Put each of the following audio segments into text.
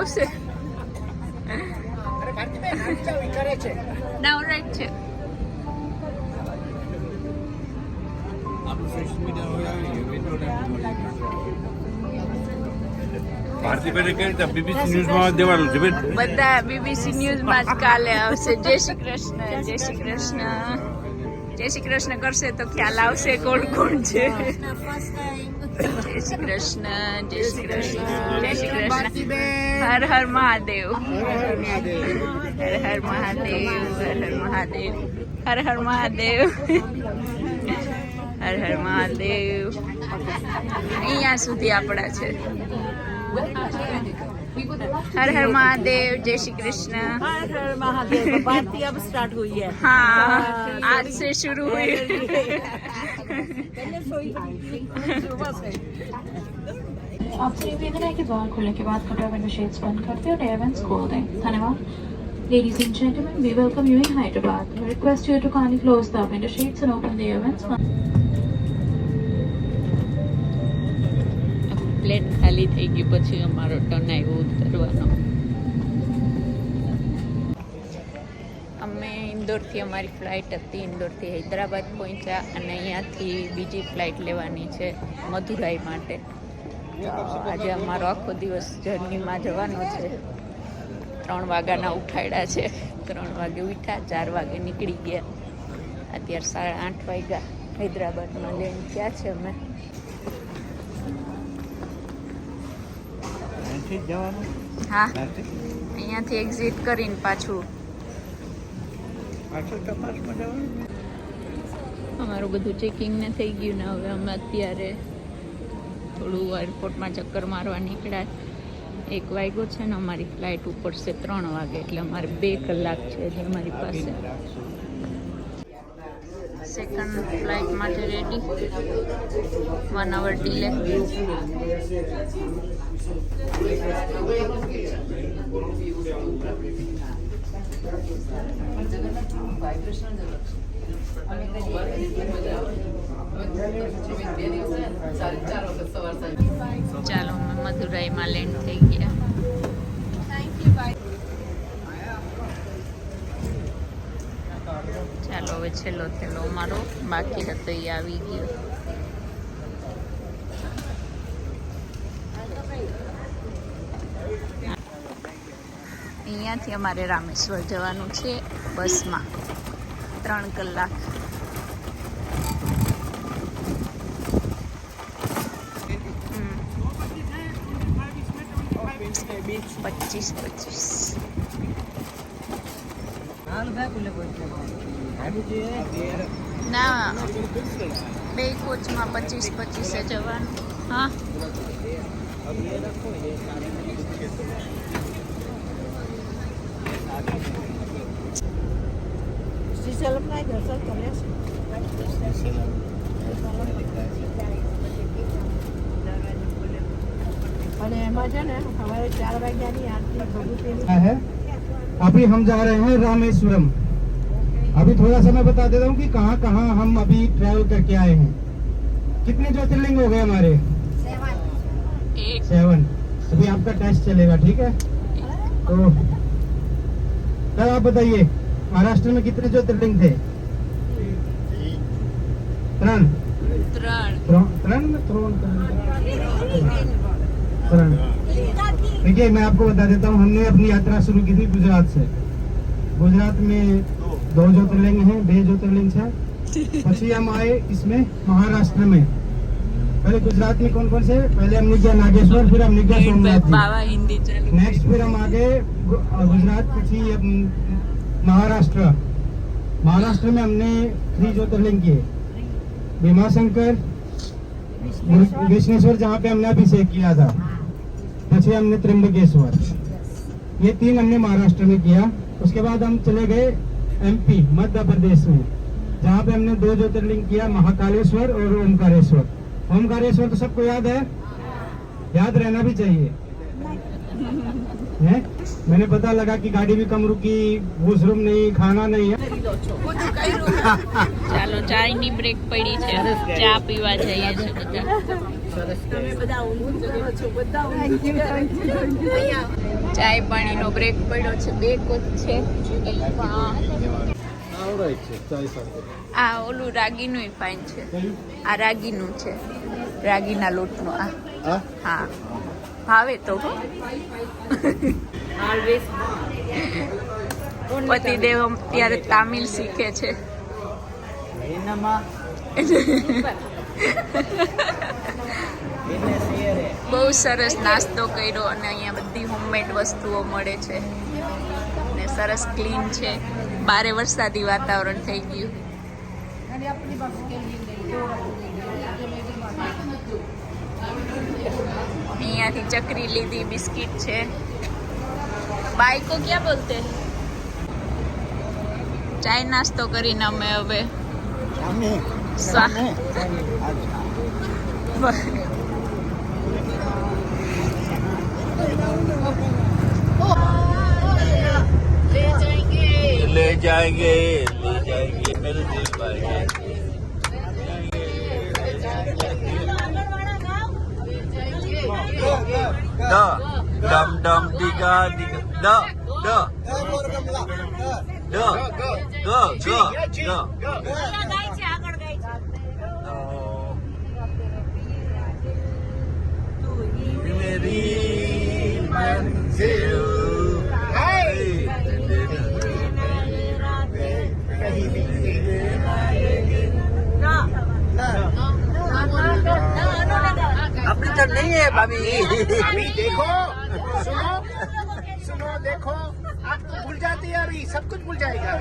આવશે ના ઓલરાઈટ છે ભારતીબેને કહ્યું તો બીબીસી ન્યૂઝમાં દેવાનું છે બધા બીબીસી ન્યૂઝમાં જ કાલે આવશે જય શ્રી કૃષ્ણ જય શ્રી કૃષ્ણ જય શ્રી કૃષ્ણ કરશે તો ખ્યાલ આવશે કોણ કોણ છે જય શ્રી કૃષ્ણ જય શ્રી કૃષ્ણ જય શ્રી કૃષ્ણ હર હર મહાદેવ હર હર મહાદેવ હર હર મહાદેવ હર હર મહાદેવ હર હર મહાદેવ અહીંયા સુધી આપણા છે हर हर महादेव जय श्री कृष्ण हर हर महादेव पार्टी अब स्टार्ट हुई है हाँ आज से शुरू हुई आपसे निवेदन है कि द्वार खुलने के बाद कटरा विंडो शेड्स बंद कर दें और एयर वेंट्स खोल दें धन्यवाद Ladies and gentlemen, we welcome you in Hyderabad. We request you to kindly close the window shades and open the air vents. Plane ખાલી થઈ ગઈ પછી અમારો ટર્ન આવ્યો ઉતરવાનો અમે ઇન્દોરથી અમારી ફ્લાઇટ હતી ઇન્દોરથી હૈદરાબાદ પહોંચ્યા અને અહીંયાથી બીજી ફ્લાઇટ લેવાની છે મદુરાઈ માટે તો આજે અમારો આખો દિવસ જર્નીમાં જવાનો છે 3 વાગ્યાના ઉઠાડ્યા છે 3 વાગે ઉઠ્યા 4 વાગે નીકળી ગયા અત્યારે 8:30 વાગ્યા હૈદરાબાદમાં લેન્ડ થયા છે અમે હા અહીંયાથી એક્ઝિટ કરીને પાછું અમારું બધું ચેકિંગ ને થઈ ગયું ને હવે અમે અત્યારે થોડું એરપોર્ટમાં ચક્કર મારવા નીકળ્યા 1 વાગ્યો છે ને અમારી ફ્લાઇટ ઉપડશે 3 વાગે એટલે અમારે 2 કલાક છે જે અમારી પાસે સેકન્ડ ફ્લાઇટ માટે રેડી 1 hour ડીલે ચાલો અમે મદુરાઈમાં લેન્ડ થઈ ગયા ચાલો હવે છેલ્લો થેલો અમારો બાકી હતો એ આવી ગયો અહીંયાથી અમારે રામેશ્વર જવાનું છે બસમાં 3 કલાક 25 ના 2 કોચમાં 25 જવાનું હા है अभी हम जा रहे हैं रामेश्वरम अभी थोड़ा सा मैं बता देता हूँ कि कहाँ कहाँ हम अभी ट्रैवल करके आए हैं कितने ज्योतिर्लिंग हो गए हमारे 7 अभी आपका टेस्ट चलेगा ठीक है तो सर आप बताइए महाराष्ट्र में कितने ज्योतिर्लिंग थे 3 देखिए मैं आपको बता देता हूँ हमने अपनी यात्रा शुरू की थी गुजरात से गुजरात में 2 ज्योतिर्लिंग हैं 2 ज्योतिर्लिंग है પછી हम आए इसमें महाराष्ट्र में पहले गुजरात में कौन कौन से पहले हमने किया नागेश्वर फिर हमने किया सोमनाथ नेक्स्ट फिर हम आगे गुजरात પછી महाराष्ट्र में हमने 3 ज्योतिर्लिंग किए भीमाशंकर विष्णेश्वर जहाँ पे हमने अभिषेक किया था પછી हमने त्र्यंबकेश्वर ये 3 हमने महाराष्ट्र में किया उसके बाद हम चले गए एमपी मध्य प्रदेश में जहाँ पे हमने 2 ज्योतिर्लिंग किया महाकालेश्वर और ओमकारेश्वर ओमकारेश्वर तो सबको याद है याद रहना भी चाहिए है मैंने पता लगा कि गाड़ी भी कम रुकी वॉशरूम नहीं खाना नहीं है ચાલો ચાયની બ્રેક પડી છે ચા પીવા જઈએ છે બધા તમે બધા ઊંધું કરો છો, બધા ઊંધું કરો. અહીંયા ચાય પાણીનો બ્રેક પડ્યો છે. 2 કોચ છે. આ ઓલું રાગીનું ફાઇન છે. આ રાગીનું છે, રાગીના લોટનું. આ હા ભાવે તો હો. પતિદેવ અત્યારે તામિલ શીખે છે. બહુ સરસ નાસ્તો કર્યો અને અહીંયા બધી હોમમેડ વસ્તુઓ મળે છે ને સરસ ક્લીન છે. બારે વરસાદી વાતાવરણ થઈ ગયું. અહીંયાથી ચકરી લીધી, બિસ્કિટ છે. બાઈ કો ક્યાં બોલતે? ચાય નાસ્તો કરીને અમે હવે ले जाएंगे मेरे दिल पर डम डम दिगा दिगा मेरी मंजिल अपनी तो नहीं है भाभी. अभी देखो, सुनो सुनो, देखो आप तो भूल जाती है, अभी सब कुछ भूल जाएगा.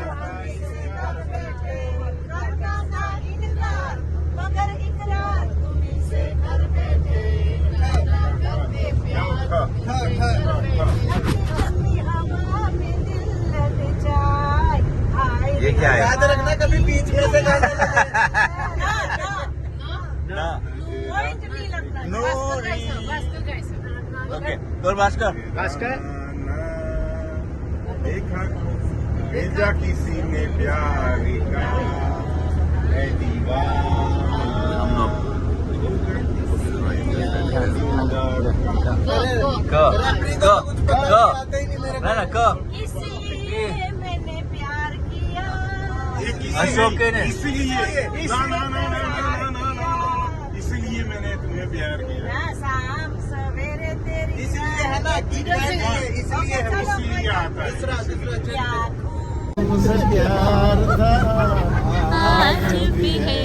ये क्या है? याद रखना कभी बीच में से गाना ओके और भास्कर देखा भेजा किसी ने प्यार का है इसलिए मैंने प्यार किया. अशोक ने इसलिए इसलिए मैंने तुम्हें प्यार किया. शाम सवेरे तेरी इसलिए है ना, इसलिए आता है. आज भी है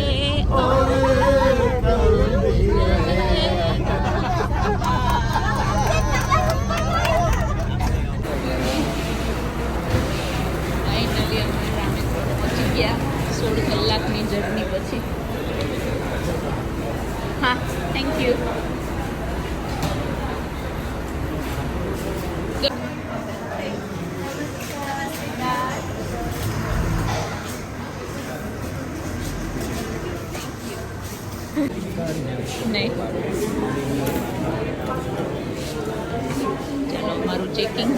ફાઇનલી અમે રામેશ્વર પહોંચી ગયા 16 કલાકની જર્ની પછી. હા થેન્ક યુ. નહીં ચાલો અમારું ચેકિંગ